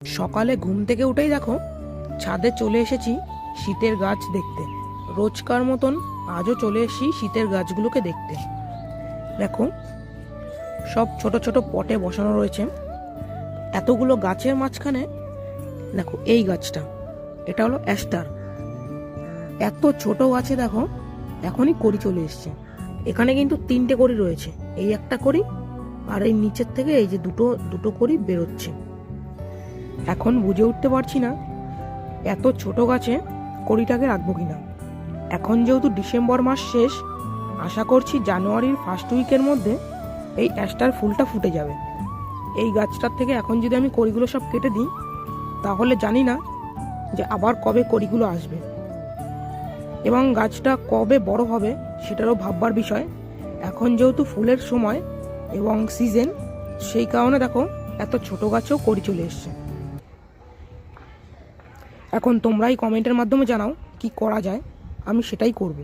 সকালে ঘুম থেকে উঠেই দেখো ছাদে চলে এসেছি শীতের গাছ দেখতে। রোজকার মতন আজও চলে এসেছি শীতের গাছগুলোকে দেখতে। দেখো সব ছোট ছোট পটে বসানো রয়েছে। এতগুলো গাছের মাঝখানে দেখো এই গাছটা, এটা হলো অ্যাস্টার। এত ছোট গাছে দেখো এখনই কড়ি চলে এসছে। এখানে কিন্তু 3টে কড়ি রয়েছে, এই একটা কড়ি আর এই নিচের থেকে এই যে দুটো দুটো কড়ি বেরোচ্ছে। এখন বুঝে উঠতে পারছি না এত ছোট গাছে কড়িটাকে রাখবো কিনা। এখন যেহেতু ডিসেম্বর মাস শেষ, আশা করছি জানুয়ারির ফার্স্ট উইকের মধ্যে এই অ্যাস্টার ফুলটা ফুটে যাবে। এই গাছটার থেকে এখন যদি আমি কড়িগুলো সব কেটে দিই তাহলে জানি না যে আবার কবে কড়িগুলো আসবে এবং গাছটা কবে বড় হবে সেটারও ভাববার বিষয়। এখন যেহেতু ফুলের সময় এবং সিজন, সেই কারণে দেখো এত ছোট গাছেও কড়ি চলে এসছে। এখন তোমরাই কমেন্টের মাধ্যমে জানাও কি করা যায়, আমি সেটাই করব।